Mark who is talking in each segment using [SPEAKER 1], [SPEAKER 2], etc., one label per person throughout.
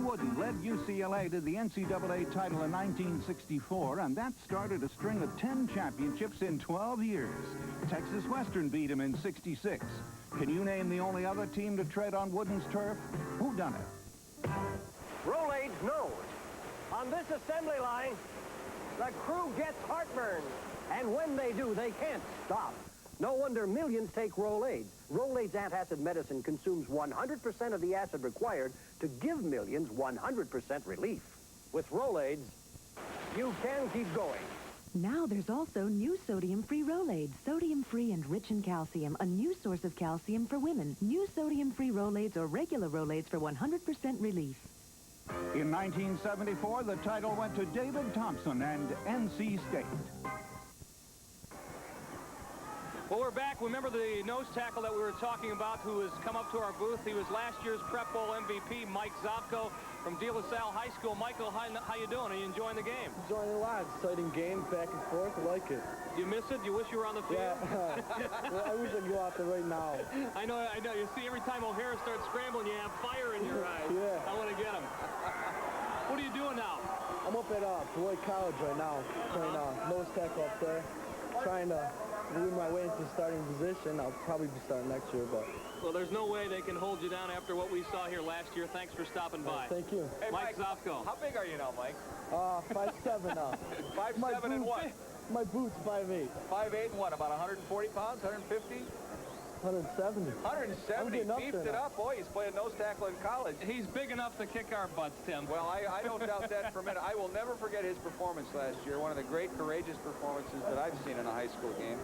[SPEAKER 1] Wooden led UCLA to the NCAA title in 1964, and that started a string of 10 championships in 12 years. Texas Western beat him in '66. Can you name the only other team to tread on Wooden's turf? Who done it?
[SPEAKER 2] Rolaids knows. On this assembly line, the crew gets heartburn. And when they do, they can't stop. No wonder millions take Rolaids. Rolaids antacid medicine consumes 100% of the acid required to give millions 100% relief. With Rolaids, you can keep going.
[SPEAKER 3] Now there's also new sodium-free Rolaids. Sodium-free and rich in calcium, a new source of calcium for women. New sodium-free Rolaids or regular Rolaids for 100% relief.
[SPEAKER 1] In 1974, the title went to David Thompson and NC State.
[SPEAKER 4] Well, we're back. Remember the nose tackle that we were talking about who has come up to our booth? He was last year's Prep Bowl MVP, Mike Zopko from De La Salle High School. Michael, how you doing? Are you enjoying the game?
[SPEAKER 5] Enjoying it a lot. Exciting game, back and forth. I like it.
[SPEAKER 4] Do you miss it? Do you wish you were on the field?
[SPEAKER 5] Yeah. I wish I could go out there right now.
[SPEAKER 4] I know. You see, every time O'Hara starts scrambling, you have fire in your eyes.
[SPEAKER 5] Yeah.
[SPEAKER 4] I want to get him. What are you doing now?
[SPEAKER 5] I'm up at Beloit College right now, playing nose tackle up there, trying to move my way into the starting position. I'll probably be starting next year, but...
[SPEAKER 4] Well, there's no way they can hold you down after what we saw here last year. Thanks for stopping by.
[SPEAKER 5] Thank you.
[SPEAKER 6] Hey,
[SPEAKER 4] Mike Zopko.
[SPEAKER 6] How big are you now, Mike?
[SPEAKER 5] 5'7" now.
[SPEAKER 6] 5'7" and what?
[SPEAKER 5] My boots, 5'8".
[SPEAKER 6] 5'8" and what, about 140 pounds, 150?
[SPEAKER 5] 170.
[SPEAKER 6] 170, beefed it up. Boy, he's playing nose tackle in college.
[SPEAKER 4] He's big enough to kick our butts, Tim.
[SPEAKER 6] Well, I don't doubt that for a minute. I will never forget his performance last year, one of the great courageous performances that I've seen in a high school game.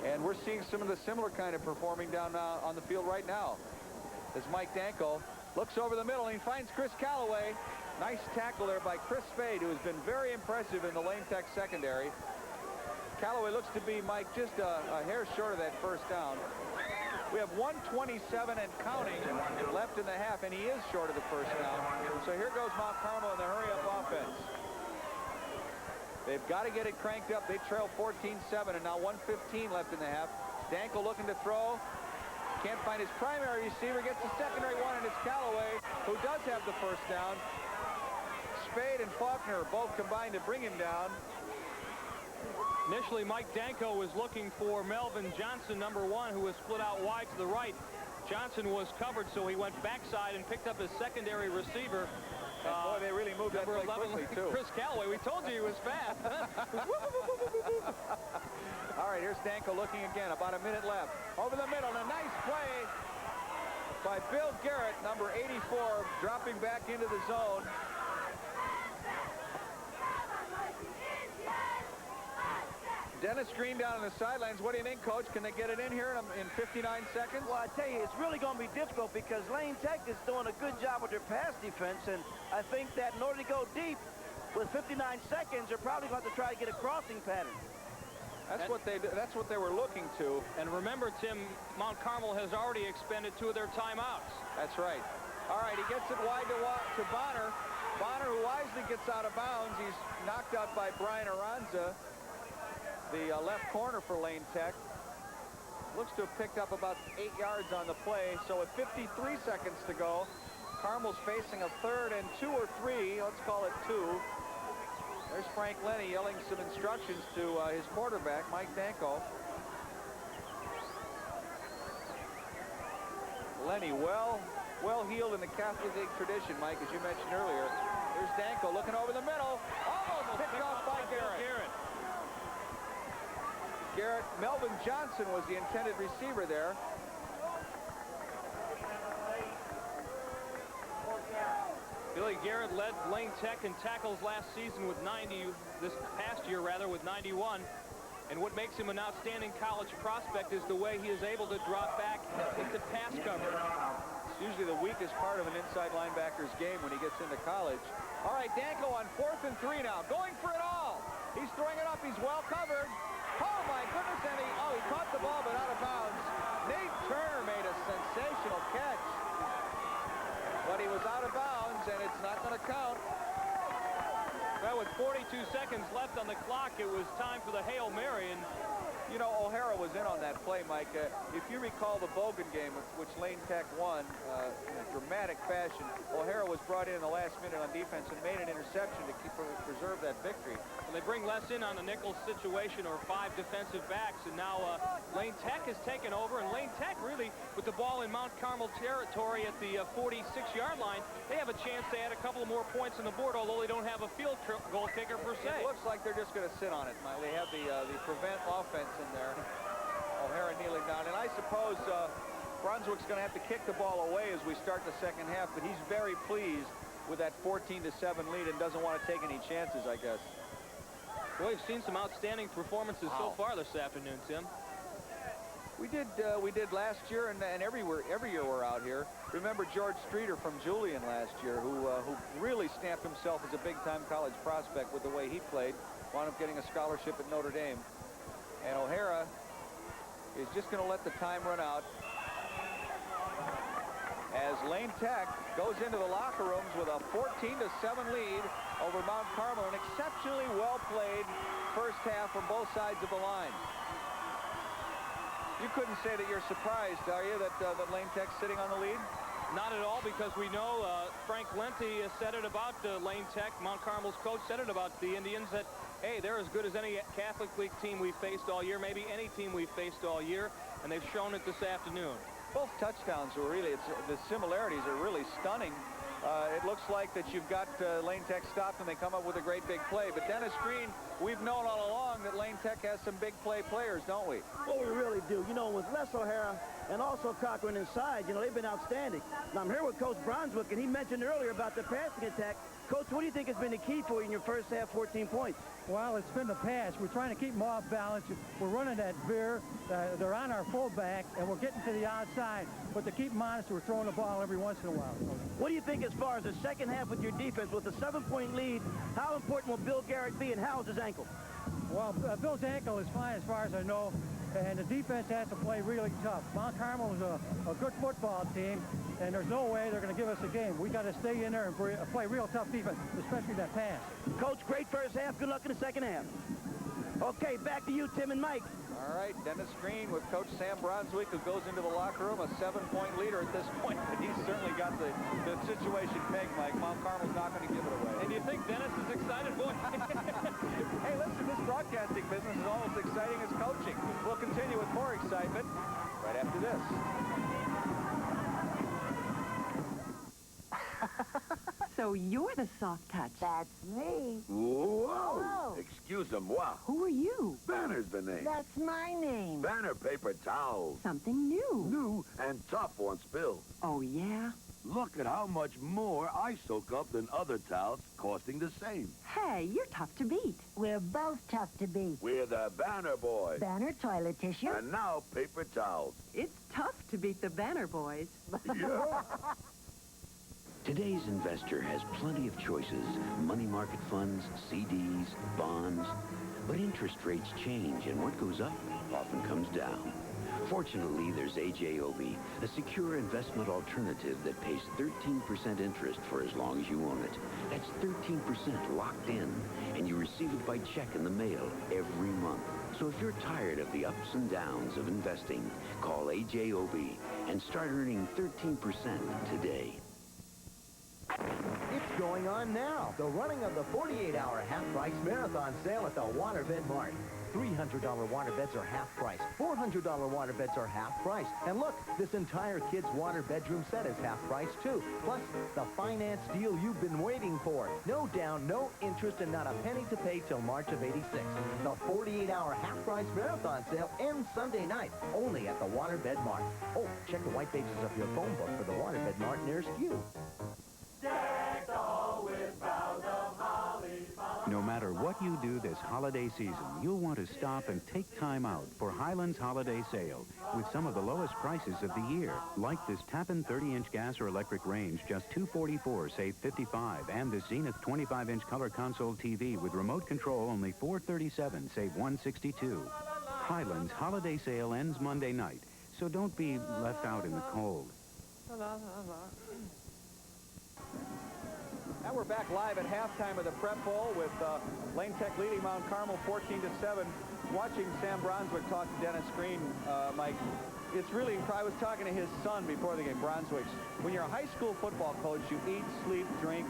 [SPEAKER 6] And we're seeing some of the similar kind of performing down on the field right now. As Mike Danko looks over the middle and he finds Chris Calloway. Nice tackle there by Chris Spade, who has been very impressive in the Lane Tech secondary. Calloway looks to be, Mike, just a hair short of that first down. We have 1:27 and counting left in the half, and he is short of the first down. So here goes Mount Carmel in the hurry-up offense. They've got to get it cranked up. They trail 14-7, and now 1:15 left in the half. Danko looking to throw. Can't find his primary receiver. Gets the secondary one, and it's Calloway, who does have the first down. Spade and Faulkner both combined to bring him down.
[SPEAKER 4] Initially, Mike Danko was looking for Melvin Johnson, number 1, who was split out wide to the right. Johnson was covered, so he went backside and picked up his secondary receiver.
[SPEAKER 6] Boy, they really moved that play quickly, too.
[SPEAKER 4] Chris Calloway, we told you he was fast.
[SPEAKER 6] All right, here's Danko looking again. About a minute left. Over the middle, and a nice play by Bill Garrett, number 84, dropping back into the zone. Dennis Green down on the sidelines. What do you think, Coach? Can they get it in here in 59 seconds?
[SPEAKER 7] Well, I tell you, it's really going to be difficult because Lane Tech is doing a good job with their pass defense, and I think that in order to go deep with 59 seconds, they're probably going to try to get a crossing pattern.
[SPEAKER 6] That's what they were looking to.
[SPEAKER 4] And remember, Tim, Mount Carmel has already expended 2 of their timeouts.
[SPEAKER 6] That's right. All right, he gets it wide to Bonner. Bonner, who wisely gets out of bounds. He's knocked out by Brian Aranza, the left corner for Lane Tech. Looks to have picked up about 8 yards on the play. So with 53 seconds to go, Carmel's facing a 3rd and 2 or 3. Let's call it 2. There's Frank Lenti yelling some instructions to his quarterback, Mike Danko. Lenti, well heeled in the Catholic League tradition, Mike, as you mentioned earlier. There's Danko looking over the middle. Almost picked off by Garrett. Melvin Johnson was the intended receiver there.
[SPEAKER 4] Billy Garrett led Lane Tech in tackles last season with 90, this past year rather, with 91. And what makes him an outstanding college prospect is the way he is able to drop back into pass cover.
[SPEAKER 6] It's usually the weakest part of an inside linebacker's game when he gets into college. All right, Danko on 4th and 3 now, going for it all. He's throwing it up. He's well covered. Oh, my goodness, and he caught the ball, but out of bounds. Nate Turner made a sensational catch. But he was out of bounds, and it's not going to count.
[SPEAKER 4] Well, with 42 seconds left on the clock, it was time for the Hail Mary, and
[SPEAKER 6] You know, O'Hara was in on that play, Mike. If you recall the Bogan game, which Lane Tech won in a dramatic fashion, O'Hara was brought in the last minute on defense and made an interception to preserve that victory.
[SPEAKER 4] And they bring less in on the nickel situation, or 5 defensive backs, and now Lane Tech has taken over, and Lane Tech really, with the ball in Mount Carmel territory at the 46-yard line, they have a chance to add a couple more points on the board, although they don't have a field goal kicker per se.
[SPEAKER 6] It looks like they're just going to sit on it, Mike. They have the prevent offense in there. O'Hara kneeling down, and I suppose Bronswck's going to have to kick the ball away as we start the second half, but he's very pleased with that 14-7 lead and doesn't want to take any chances, I guess.
[SPEAKER 4] Well, we've seen some outstanding performances so far this afternoon, Tim.
[SPEAKER 6] We did last year, and every year we're out here. Remember George Streeter from Julian last year, who really stamped himself as a big-time college prospect with the way he played. Wound up getting a scholarship at Notre Dame. And O'Hara is just going to let the time run out as Lane Tech goes into the locker rooms with a 14-7 lead over Mount Carmel. An exceptionally well-played first half from both sides of the line. You couldn't say that you're surprised, are you, that Lane Tech's sitting on the lead?
[SPEAKER 4] Not at all, because we know Frank Lenti said it about Lane Tech. Mount Carmel's coach said it about the Indians, that, hey, they're as good as any Catholic League team we've faced all year, maybe any team we've faced all year, and they've shown it this afternoon.
[SPEAKER 6] Both touchdowns were really, the similarities are really stunning. It looks like that you've got Lane Tech stopped and they come up with a great big play. But Dennis Green, we've known all along that Lane Tech has some big play players, don't we?
[SPEAKER 7] Oh, we really do. You know, with Les O'Hara and also Cochran inside, you know, they've been outstanding. Now, I'm here with Coach Bronswck, and he mentioned earlier about the passing attack. Coach, what do you think has been the key for you in your first half, 14 points?
[SPEAKER 8] Well, it's been the pass. We're trying to keep them off balance. We're running that veer. They're on our fullback, and we're getting to the outside. But to keep them honest, we're throwing the ball every once in a while.
[SPEAKER 7] What do you think as far as the second half with your defense, with a 7-point lead? How important will Bill Garrett be, and how's his ankle?
[SPEAKER 8] Well, Bill's ankle is fine as far as I know, and the defense has to play really tough. Mount Carmel is a good football team, and there's no way they're going to give us a game. We got to stay in there and play real tough defense, especially that pass.
[SPEAKER 7] Coach, great first half. Good luck in the second half. Okay, back to you, Tim and Mike.
[SPEAKER 6] All right, Dennis Green with Coach Sam Bronswck, who goes into the locker room, a 7-point leader at this point, but he's certainly got the situation pegged, Mike. Mount Carmel's not going to give it away.
[SPEAKER 4] And do you think Dennis is excited, boy?
[SPEAKER 6] Hey, listen, this broadcasting business is almost exciting as coaching. We'll continue with more excitement right after this.
[SPEAKER 3] So you're the soft touch.
[SPEAKER 9] That's me.
[SPEAKER 10] Whoa!
[SPEAKER 9] Whoa.
[SPEAKER 10] Excusez-moi.
[SPEAKER 3] Who are you?
[SPEAKER 10] Banner's the name.
[SPEAKER 9] That's my name.
[SPEAKER 10] Banner paper towels.
[SPEAKER 3] Something new.
[SPEAKER 10] New and tough on spill.
[SPEAKER 3] Oh, yeah?
[SPEAKER 10] Look at how much more I soak up than other towels, costing the same.
[SPEAKER 3] Hey, you're tough to beat.
[SPEAKER 9] We're both tough to beat.
[SPEAKER 10] We're the Banner Boys.
[SPEAKER 9] Banner toilet tissue.
[SPEAKER 10] And now paper towels.
[SPEAKER 3] It's tough to beat the Banner Boys.
[SPEAKER 10] Yeah.
[SPEAKER 11] Today's investor has plenty of choices. Money market funds, CDs, bonds. But interest rates change, and what goes up often comes down. Fortunately, there's AJOB, a secure investment alternative that pays 13% interest for as long as you own it. That's 13% locked in, and you receive it by check in the mail every month. So if you're tired of the ups and downs of investing, call AJOB and start earning 13% today.
[SPEAKER 2] It's going on now. The running of the 48-hour half-price marathon sale at the Waterbed Mart. $300 water beds are half price. $400 water beds are half price. And look, this entire kids' water bedroom set is half price too. Plus, the finance deal you've been waiting for. No down, no interest, and not a penny to pay till March of '86. The 48-hour half-price marathon sale ends Sunday night, only at the Waterbed Mart. Oh, check the white pages of your phone book for the Waterbed Mart nearest you.
[SPEAKER 1] No matter what you do this holiday season, you'll want to stop and take time out for Highland's Holiday Sale with some of the lowest prices of the year, like this Tappan 30-inch gas or electric range, just $244, save $55, and this Zenith 25-inch color console TV with remote control, only $437, save $162. Highland's Holiday Sale ends Monday night, so don't be left out in the cold.
[SPEAKER 6] Now we're back live at halftime of the Prep Bowl with Lane Tech leading Mount Carmel 14-7. watching Sam Bronswck talk to Dennis Green, Mike, it's really incredible. I was talking to his son before the game, Bronswck. When you're a high school football coach, you eat, sleep, drink,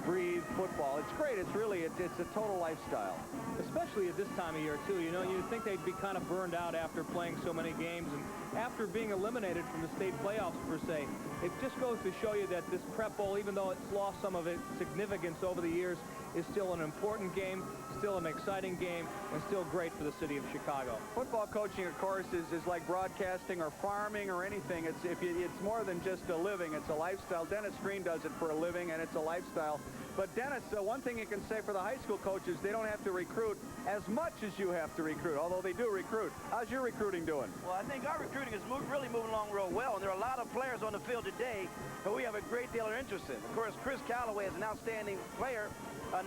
[SPEAKER 6] breathe football. It's great. It's really, it's a total lifestyle.
[SPEAKER 4] Especially at this time of year, too. You know, you'd think they'd be kind of burned out after playing so many games and after being eliminated from the state playoffs, per se. It just goes to show you that this Prep Bowl, even though it's lost some of its significance over the years, is still an important game, still an exciting game, and still great for the city of Chicago.
[SPEAKER 6] Football coaching, of course, is like broadcasting or farming or anything. It's more than just a living. It's a lifestyle. Dennis Green does it for a living, and it's a lifestyle. But Dennis, one thing you can say for the high school coaches, they don't have to recruit as much as you have to recruit, although they do recruit. How's your recruiting doing?
[SPEAKER 7] Well, I think our recruiting is really moving along real well, and there are a lot of players on the field today who we have a great deal of interest in. Of course, Chris Calloway is an outstanding player.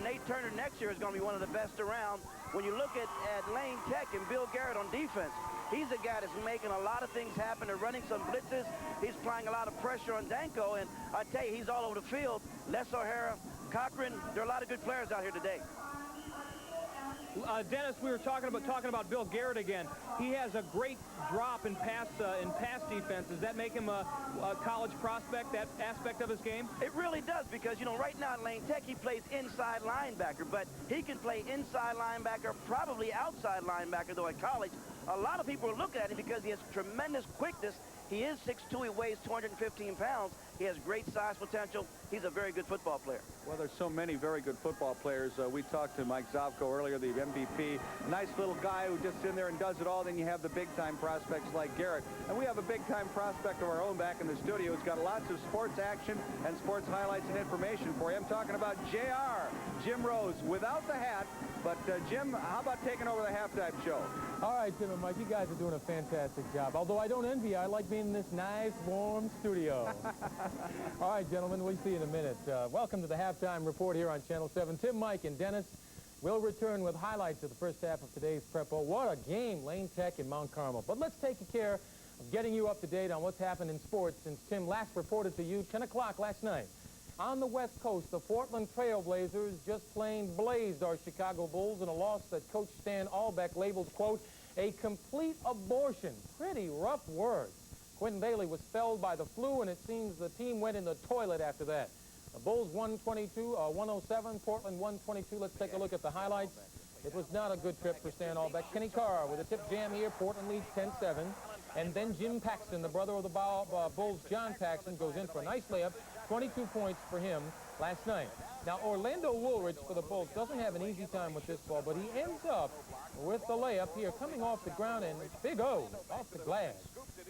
[SPEAKER 7] Nate Turner next year is going to be one of the best around. When you look at Lane Tech and Bill Garrett on defense, he's a guy that's making a lot of things happen. They're running some blitzes. He's applying a lot of pressure on Danko, and I tell you, he's all over the field. Les O'Hara, Cochran, there are a lot of good players out here today.
[SPEAKER 4] Dennis, we were talking about Bill Garrett again. He has a great drop in pass defense. Does that make him a college prospect, that aspect of his game?
[SPEAKER 7] It really does, because, you know, right now at Lane Tech, he plays inside linebacker, but he can play inside linebacker, probably outside linebacker, though at college. A lot of people are looking at him because he has tremendous quickness. He is 6'2", he weighs 215 pounds. He has great size potential. He's a very good football player.
[SPEAKER 6] Well, there's so many very good football players. We talked to Mike Zovko earlier, the MVP. Nice little guy who just in there and does it all. Then you have the big-time prospects like Garrett. And we have a big-time prospect of our own back in the studio. He's got lots of sports action and sports highlights and information for you. I'm talking about JR, Jim Rose, without the hat. But, Jim, how about taking over the halftime show?
[SPEAKER 12] All right, Tim and Mike, you guys are doing a fantastic job. Although I don't envy you, I like being in this nice, warm studio. All right, gentlemen, we'll see you in a minute. Welcome to the halftime report here on Channel 7. Tim, Mike, and Dennis will return with highlights of the first half of today's Prep Bowl. What a game, Lane Tech and Mount Carmel. But let's take care of getting you up to date on what's happened in sports since Tim last reported to you 10 o'clock last night. On the West Coast, the Portland Trail Blazers just plain blazed our Chicago Bulls in a loss that Coach Stan Albeck labeled, quote, a complete abortion. Pretty rough words. Quentin Bailey was felled by the flu, and it seems the team went in the toilet after that. The Bulls 107, Portland 122. Let's take a look at the highlights. It was not a good trip for Stan Albeck. Kenny Carr with a tip jam here. Portland leads 10-7. And then Jim Paxton, the brother of the Bulls, John Paxton, goes in for a nice layup. 22 points for him last night. Now, Orlando Woolridge for the Bulls doesn't have an easy time with this ball, but he ends up with the layup here, coming off the ground, and Big O off the glass.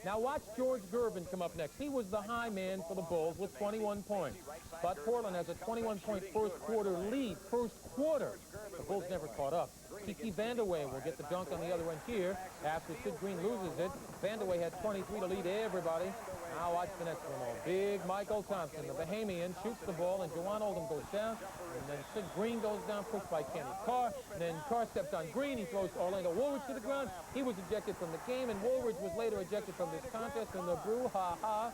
[SPEAKER 12] Now, watch George Gervin come up next. He was the high man for the Bulls with 21 points. But Portland has a 21-point first quarter lead. First quarter. The Bulls never caught up. Kiki Vandeweghe will get the dunk on the other end here after Sid Green loses it. Vandeweghe had 23 to lead everybody. Now watch the next one. Big Michael Thompson, the Bahamian, shoots the ball, and Jawan Oldham goes down. And then Sid Green goes down, pushed by Kenny Carr. And then Carr steps on Green. He throws Orlando Woolridge to the ground. He was ejected from the game, and Woolridge was later ejected from this contest. And the brouhaha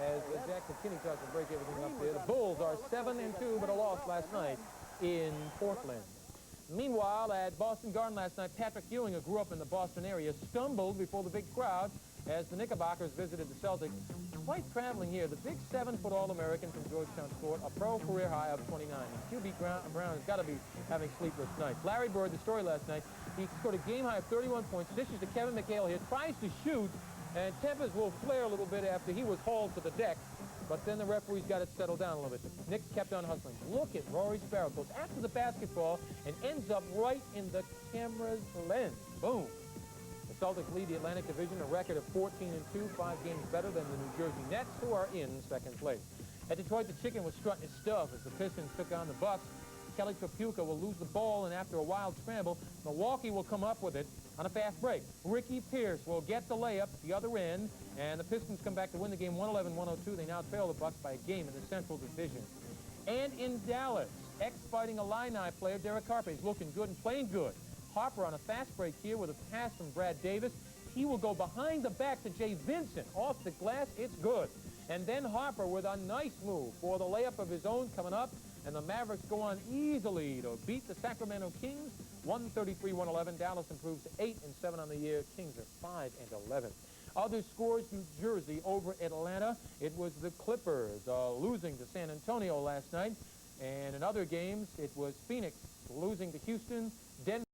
[SPEAKER 12] as Jack McKinney tries to break everything up there. The Bulls are 7-2, but a loss last night in Portland. Meanwhile, at Boston Garden last night, Patrick Ewing, who grew up in the Boston area, stumbled before the big crowd as the Knickerbockers visited the Celtics. Quite traveling here, the big 7-foot All-American from Georgetown scored a pro career high of 29. And QB Brown has got to be having sleepless nights. Larry Bird, the story last night, he scored a game high of 31 points. Dishes to Kevin McHale here, tries to shoot, and tempers will flare a little bit after he was hauled to the deck. But then the referees got it settled down a little bit. Knicks kept on hustling. Look at Rory Sparrow. Goes after the basketball and ends up right in the camera's lens. Boom. The Celtics lead the Atlantic Division, a record of 14-2, 5 games better than the New Jersey Nets, who are in second place. At Detroit, the Chicken was strutting his stuff as the Pistons took on the Bucks. Kelly Tripucka will lose the ball, and after a wild scramble, Milwaukee will come up with it on a fast break. Ricky Pierce will get the layup at the other end, and the Pistons come back to win the game 111-102. They now trail the Bucks by a game in the Central Division. And in Dallas, ex-Fighting Illini player Derek Harper is looking good and playing good. Harper on a fast break here with a pass from Brad Davis. He will go behind the back to Jay Vincent. Off the glass, it's good. And then Harper with a nice move for the layup of his own coming up And the Mavericks go on easily to beat the Sacramento Kings, 133-111. Dallas improves to 8-7 on the year. Kings are 5-11. Other scores, New Jersey over Atlanta. It was the Clippers losing to San Antonio last night. And in other games, it was Phoenix losing to Houston. Denver